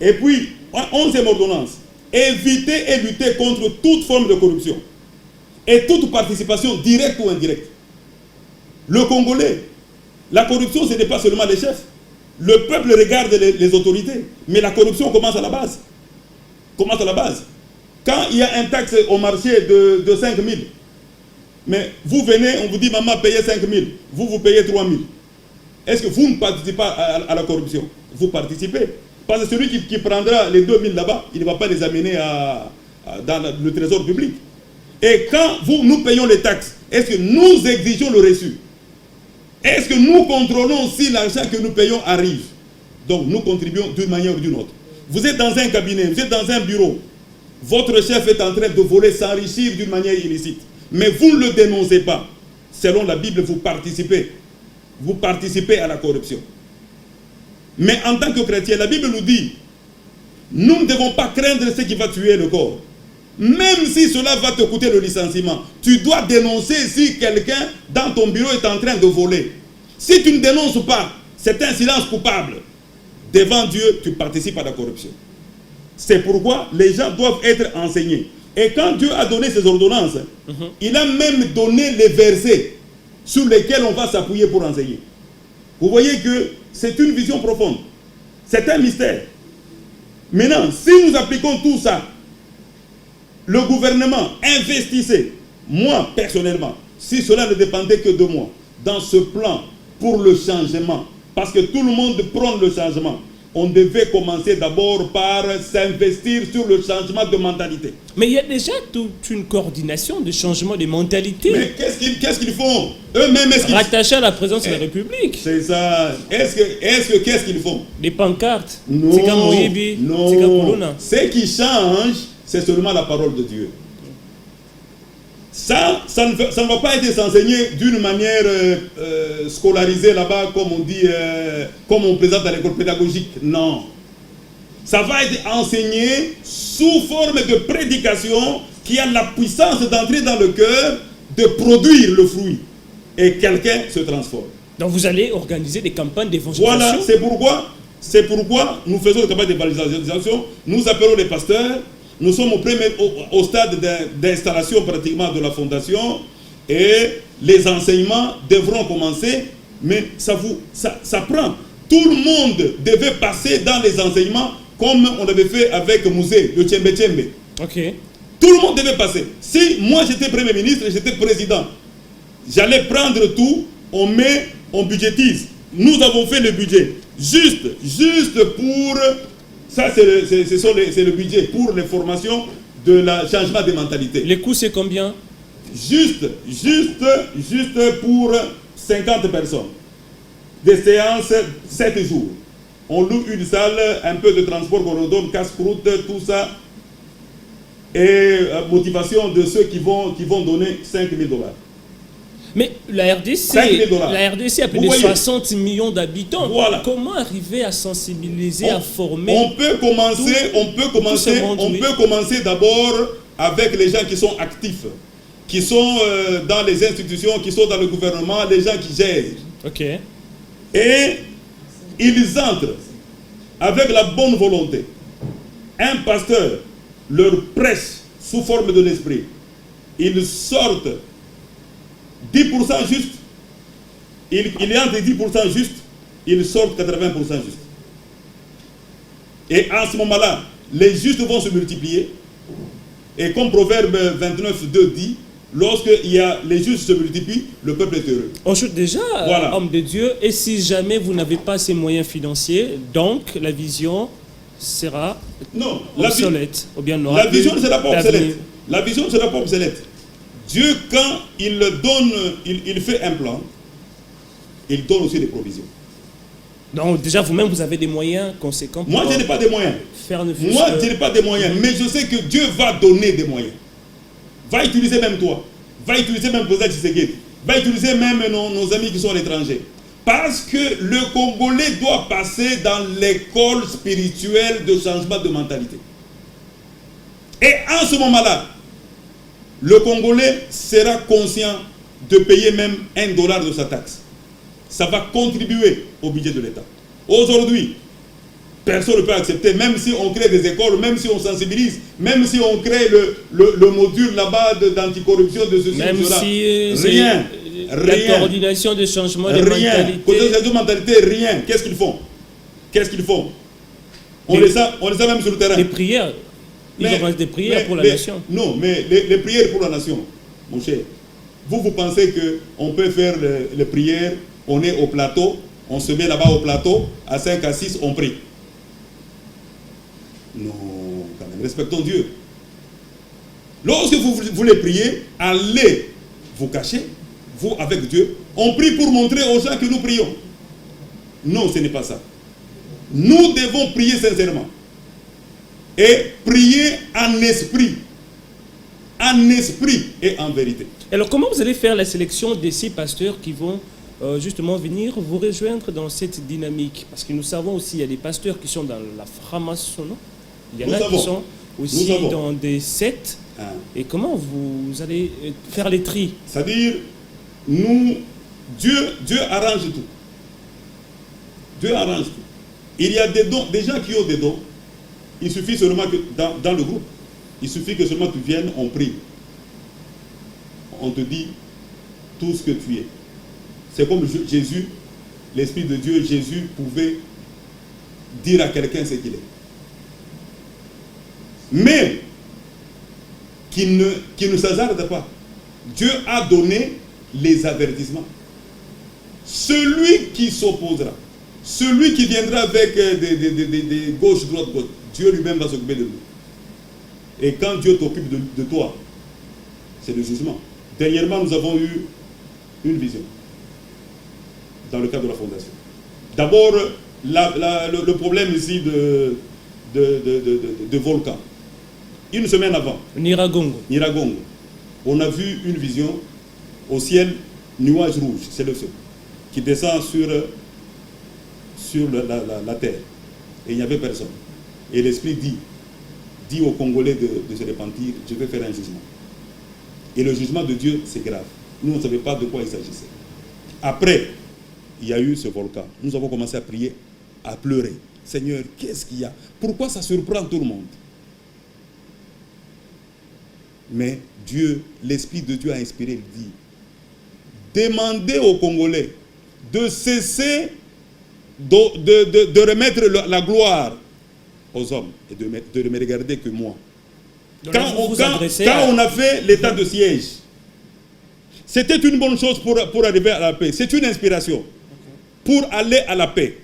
Et puis, 11e ordonnance. Éviter et lutter contre toute forme de corruption et toute participation directe ou indirecte. Le Congolais, la corruption, ce n'est pas seulement les chefs. Le peuple regarde les autorités, mais la corruption commence à la base. Commence à la base. Quand il y a un taxe au marché de 5 000, mais vous venez, on vous dit, maman, payez 5 000, vous payez 3 000. Est-ce que vous ne participez pas à la corruption? Vous participez. Parce que celui qui prendra les 2 000 là-bas, il ne va pas les amener dans le trésor public. Et quand nous payons les taxes, est-ce que nous exigeons le reçu? Est-ce que nous contrôlons si l'argent que nous payons arrive? Donc nous contribuons d'une manière ou d'une autre. Vous êtes dans un cabinet, vous êtes dans un bureau. Votre chef est en train de voler, s'enrichir d'une manière illicite. Mais vous ne le dénoncez pas. Selon la Bible, vous participez. Vous participez à la corruption. Mais en tant que chrétien, la Bible nous dit, nous ne devons pas craindre ce qui va tuer le corps. Même si cela va te coûter le licenciement, tu dois dénoncer si quelqu'un dans ton bureau est en train de voler. Si tu ne dénonces pas, c'est un silence coupable. devant Dieu, tu participes à la corruption. C'est pourquoi les gens doivent être enseignés. Et quand Dieu a donné ses ordonnances, il a même donné les versets sur lesquels on va s'appuyer pour enseigner. Vous voyez que c'est une vision profonde. C'est un mystère. Maintenant, si nous appliquons tout ça, le gouvernement investissait, moi personnellement, si cela ne dépendait que de moi, dans ce plan pour le changement, parce que tout le monde prône le changement, on devait commencer d'abord par s'investir sur le changement de mentalité. Mais il y a déjà toute une coordination de changement de mentalité. Mais qu'est-ce qu'ils font? Eux-mêmes, rattachés à la présence de la République. C'est ça. Qu'est-ce qu'ils font? Des pancartes. Non. Ce qui change, c'est seulement la parole de Dieu. Ça ne va pas être enseigné d'une manière scolarisée là-bas, comme on dit, comme on présente à l'école pédagogique. Non. Ça va être enseigné sous forme de prédication qui a la puissance d'entrer dans le cœur, de produire le fruit. Et quelqu'un se transforme. Donc vous allez organiser des campagnes d'évangélisation. Voilà, c'est pourquoi nous faisons des campagnes d'évangélisation. Nous appelons les pasteurs. Nous sommes au stade d'installation pratiquement de la fondation et les enseignements devront commencer, mais ça prend. Tout le monde devait passer dans les enseignements comme on avait fait avec Mouzé, le Tchembe Tchembe. Ok. Tout le monde devait passer. Si moi j'étais Premier ministre, j'étais président, j'allais prendre tout, on budgétise. Nous avons fait le budget juste pour... Ça, c'est le budget pour les formations de la changement des mentalités. Les coûts, c'est combien? Juste pour 50 personnes. Des séances 7 jours. On loue une salle, un peu de transport qu'on redonne, casse-croûte, tout ça. Et motivation de ceux qui vont donner 5 000 $. Mais la RDC a plus de 60 millions d'habitants. Voilà. Comment arriver à sensibiliser, à former? On peut commencer d'abord avec les gens qui sont actifs, qui sont dans les institutions, qui sont dans le gouvernement, les gens qui gèrent. Ok. Et ils entrent avec la bonne volonté. Un pasteur leur prêche sous forme de l'esprit. Ils sortent 10% juste, il entre 10% juste, ils sortent 80% juste. Et à ce moment-là, les justes vont se multiplier. Et comme Proverbe 29:2 dit, lorsque les justes se multiplient, le peuple est heureux. On chute déjà, voilà. Homme de Dieu, et si jamais vous n'avez pas ces moyens financiers, donc la vision sera obsolète. La vision ne sera pas obsolète. La vision ne sera pas obsolète. Dieu, quand il donne, il fait un plan, il donne aussi des provisions. Donc déjà, vous-même, vous avez des moyens conséquents pour... Moi, je n'ai pas de moyens. Moi, je n'ai pas de moyens, mais je sais que Dieu va donner des moyens. Va utiliser même toi. Va utiliser même Président Tshisekedi. Va utiliser même nos amis qui sont à l'étranger. Parce que le Congolais doit passer dans l'école spirituelle de changement de mentalité. Et en ce moment-là, le Congolais sera conscient de payer même $1 de sa taxe. Ça va contribuer au budget de l'État. Aujourd'hui, personne ne peut accepter, même si on crée des écoles, même si on sensibilise, même si on crée le module là-bas d'anticorruption, de ceci, même de cela. Si rien. La coordination de changement de mentalité. Coordination de mentalité, rien. Qu'est-ce qu'ils font? On les a même sur le terrain. Les prières. Ils organisent des prières pour la nation. Non, mais les prières pour la nation, mon cher, vous pensez qu'on peut faire les prières, on est au plateau, on se met là-bas au plateau, à 5 à 6, on prie. Non, quand même, respectons Dieu. Lorsque vous voulez prier, allez vous cacher, vous avec Dieu. On prie pour montrer aux gens que nous prions. Non, ce n'est pas ça. Nous devons prier sincèrement. Et prier en esprit et en vérité. Alors comment vous allez faire la sélection de ces pasteurs qui vont justement venir vous rejoindre dans cette dynamique? Parce que nous savons aussi, il y a des pasteurs qui sont dans la franc-maçonnerie, il y en a qui sont aussi dans des sectes. Et comment vous allez faire les tris? C'est-à-dire, Dieu arrange tout. Dieu arrange tout. Il y a des dons, des gens qui ont des dons. Il suffit seulement que dans le groupe, il suffit que seulement tu viennes, on prie. On te dit tout ce que tu es. C'est comme Jésus, l'Esprit de Dieu, Jésus pouvait dire à quelqu'un ce qu'il est. Mais qu'il ne s'hasarde pas. Dieu a donné les avertissements. Celui qui s'opposera, celui qui viendra avec des gauche, droite, gauche, Dieu lui-même va s'occuper de lui. Et quand Dieu t'occupe de toi, c'est le jugement. Dernièrement, nous avons eu une vision dans le cadre de la fondation. D'abord, le problème ici de volcan. Une semaine avant, Nyiragongo, on a vu une vision au ciel, nuage rouge, c'est le feu, qui descend sur la terre. Et il n'y avait personne. Et l'Esprit dit aux Congolais de se repentir, je vais faire un jugement. Et le jugement de Dieu, c'est grave. Nous, on ne savait pas de quoi il s'agissait. Après, il y a eu ce volcan. Nous avons commencé à prier, à pleurer. Seigneur, qu'est-ce qu'il y a? Pourquoi ça surprend tout le monde? Mais Dieu, l'Esprit de Dieu a inspiré, il dit, demandez aux Congolais de cesser de remettre la gloire aux hommes et de ne me regarder que moi. Quand on a fait l'état de siège, c'était une bonne chose pour arriver à la paix. C'est une inspiration pour aller à la paix.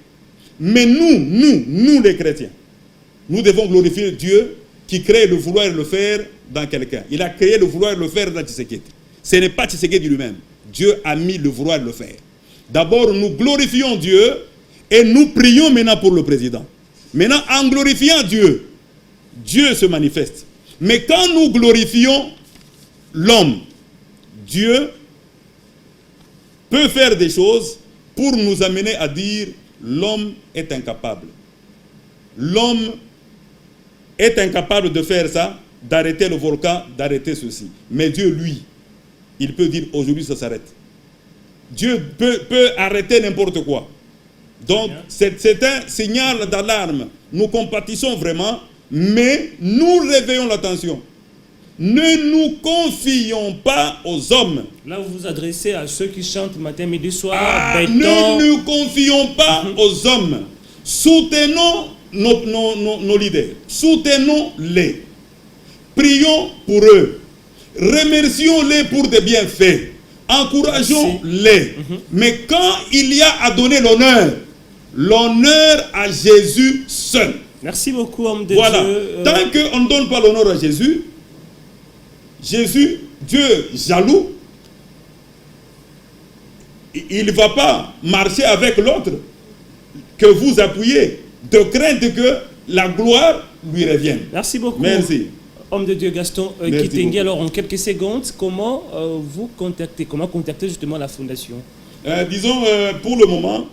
Mais nous les chrétiens, nous devons glorifier Dieu qui crée le vouloir et le faire dans quelqu'un. Il a créé le vouloir et le faire dans Tshisekedi. Ce n'est pas Tshisekedi lui-même. Dieu a mis le vouloir et le faire. D'abord, nous glorifions Dieu et nous prions maintenant pour le président. Maintenant, en glorifiant Dieu, Dieu se manifeste. Mais quand nous glorifions l'homme, Dieu peut faire des choses pour nous amener à dire l'homme est incapable. L'homme est incapable de faire ça, d'arrêter le volcan, d'arrêter ceci. Mais Dieu, lui, il peut dire aujourd'hui ça s'arrête. Dieu peut arrêter n'importe quoi. Donc c'est un signal d'alarme. Nous compatissons vraiment, mais nous réveillons l'attention. Ne nous confions pas aux hommes. Là, vous vous adressez à ceux qui chantent matin, midi, soir. Ne nous confions pas aux hommes. Soutenons nos leaders. Soutenons-les. Prions pour eux. Remercions-les pour des bienfaits. Encourageons-les. Mais quand il y a à donner l'honneur à Jésus seul. Merci beaucoup, homme de voilà. Dieu. Tant qu'on ne donne pas l'honneur à Jésus, Dieu jaloux, il ne va pas marcher avec l'autre que vous appuyez, de crainte que la gloire lui revienne. Merci beaucoup. Merci. Homme de Dieu Gaston Kitenge. Alors, en quelques secondes, comment vous contactez, comment contacter justement la fondation? Disons, pour le moment,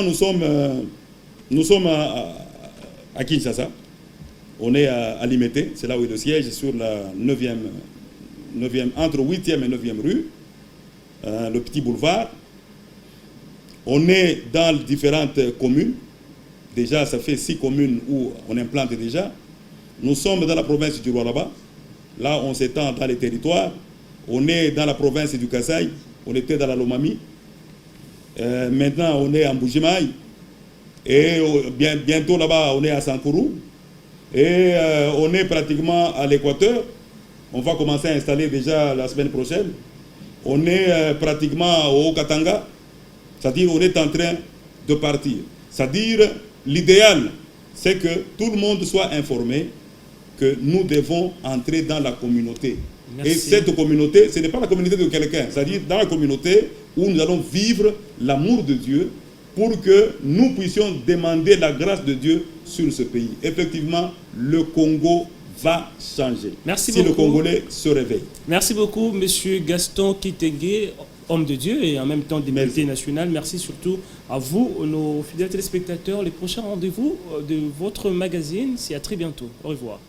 nous sommes à Kinshasa. On est à Limete, c'est là où est le siège, sur la 9e, entre 8e et 9e rue, le petit boulevard. On est dans différentes communes. Déjà, ça fait 6 communes où on implante déjà. Nous sommes dans la province du Lualaba. Là, on s'étend dans les territoires. On est dans la province du Kasaï. On était dans la Lomami. Maintenant, on est en Bujimaï. Et bientôt là-bas, on est à Sankourou. Et on est pratiquement à l'équateur. On va commencer à installer déjà la semaine prochaine. On est pratiquement au Katanga. C'est-à-dire on est en train de partir. C'est-à-dire l'idéal, c'est que tout le monde soit informé que nous devons entrer dans la communauté. Merci. Et cette communauté, ce n'est pas la communauté de quelqu'un. C'est-à-dire dans la communauté où nous allons vivre l'amour de Dieu pour que nous puissions demander la grâce de Dieu sur ce pays. Effectivement, le Congo va changer. Merci si beaucoup. Le Congolais se réveille. Merci beaucoup, Monsieur Gaston Kitenge, homme de Dieu et en même temps député national. Merci surtout à vous, nos fidèles téléspectateurs. Les prochains rendez-vous de votre magazine, c'est à très bientôt. Au revoir.